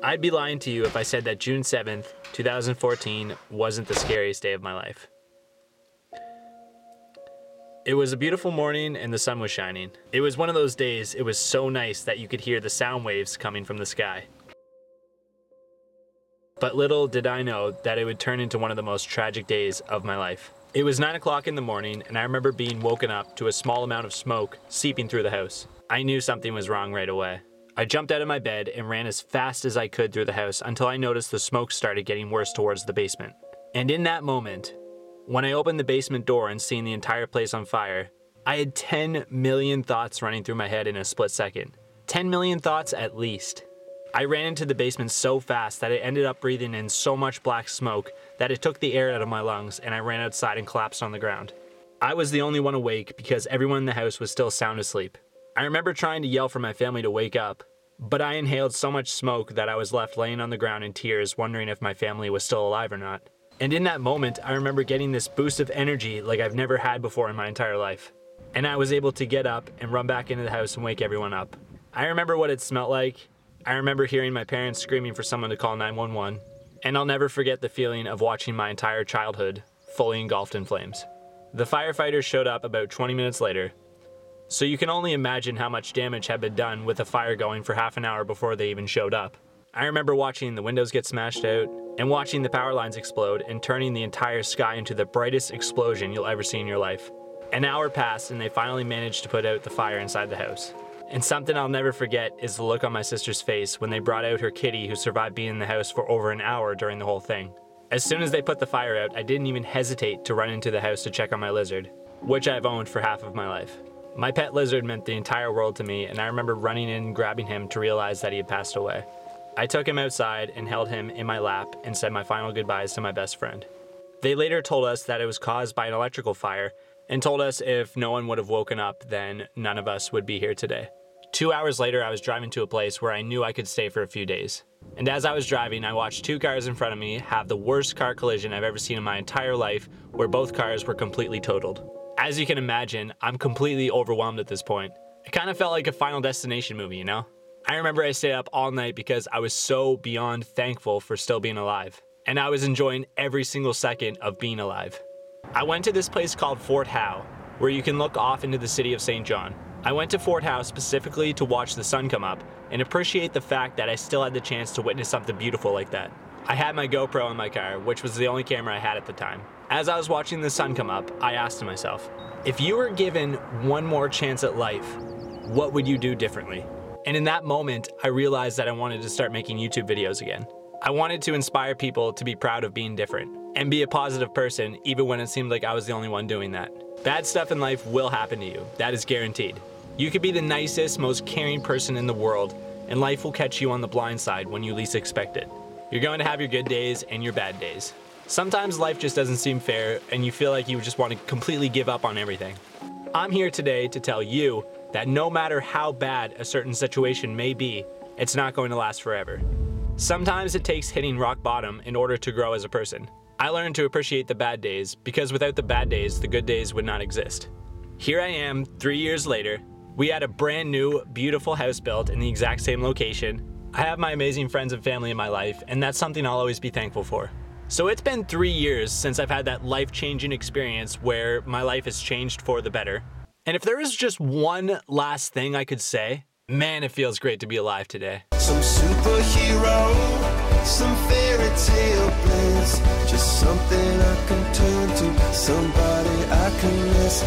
I'd be lying to you if I said that June 7th, 2014 wasn't the scariest day of my life. It was a beautiful morning and the sun was shining. It was one of those days, it was so nice that you could hear the sound waves coming from the sky. But little did I know that it would turn into one of the most tragic days of my life. It was 9 o'clock in the morning and I remember being woken up to a small amount of smoke seeping through the house. I knew something was wrong right away. I jumped out of my bed and ran as fast as I could through the house until I noticed the smoke started getting worse towards the basement. And in that moment, when I opened the basement door and seen the entire place on fire, I had 10 million thoughts running through my head in a split second. 10 million thoughts at least. I ran into the basement so fast that I ended up breathing in so much black smoke that it took the air out of my lungs and I ran outside and collapsed on the ground. I was the only one awake because everyone in the house was still sound asleep. I remember trying to yell for my family to wake up, but I inhaled so much smoke that I was left laying on the ground in tears wondering if my family was still alive or not. And in that moment, I remember getting this boost of energy like I've never had before in my entire life. And I was able to get up and run back into the house and wake everyone up. I remember what it smelled like. I remember hearing my parents screaming for someone to call 911. And I'll never forget the feeling of watching my entire childhood fully engulfed in flames. The firefighters showed up about 20 minutes later. So you can only imagine how much damage had been done with the fire going for half an hour before they even showed up. I remember watching the windows get smashed out and watching the power lines explode and turning the entire sky into the brightest explosion you'll ever see in your life. An hour passed and they finally managed to put out the fire inside the house. And something I'll never forget is the look on my sister's face when they brought out her kitty who survived being in the house for over an hour during the whole thing. As soon as they put the fire out, I didn't even hesitate to run into the house to check on my lizard, which I've owned for half of my life. My pet lizard meant the entire world to me, and I remember running in and grabbing him to realize that he had passed away. I took him outside and held him in my lap and said my final goodbyes to my best friend. They later told us that it was caused by an electrical fire and told us if no one would have woken up, then none of us would be here today. 2 hours later, I was driving to a place where I knew I could stay for a few days. And as I was driving, I watched two cars in front of me have the worst car collision I've ever seen in my entire life, where both cars were completely totaled. As you can imagine, I'm completely overwhelmed at this point. It kind of felt like a Final Destination movie, you know? I remember I stayed up all night because I was so beyond thankful for still being alive. And I was enjoying every single second of being alive. I went to this place called Fort Howe, where you can look off into the city of St. John. I went to Fort Howe specifically to watch the sun come up and appreciate the fact that I still had the chance to witness something beautiful like that. I had my GoPro in my car, which was the only camera I had at the time. As I was watching the sun come up, I asked myself, if you were given one more chance at life, what would you do differently? And in that moment, I realized that I wanted to start making YouTube videos again. I wanted to inspire people to be proud of being different and be a positive person even when it seemed like I was the only one doing that. Bad stuff in life will happen to you, that is guaranteed. You could be the nicest, most caring person in the world, and life will catch you on the blind side when you least expect it. You're going to have your good days and your bad days. Sometimes life just doesn't seem fair and you feel like you just want to completely give up on everything. I'm here today to tell you that no matter how bad a certain situation may be, it's not going to last forever. Sometimes it takes hitting rock bottom in order to grow as a person. I learned to appreciate the bad days because without the bad days, the good days would not exist. Here I am 3 years later. We had a brand new, beautiful house built in the exact same location. I have my amazing friends and family in my life, and that's something I'll always be thankful for. So it's been 3 years since I've had that life-changing experience where my life has changed for the better. And if there is just one last thing I could say, man, it feels great to be alive today. Some superhero, some fairy tale bliss, just something I can turn to, somebody I can miss.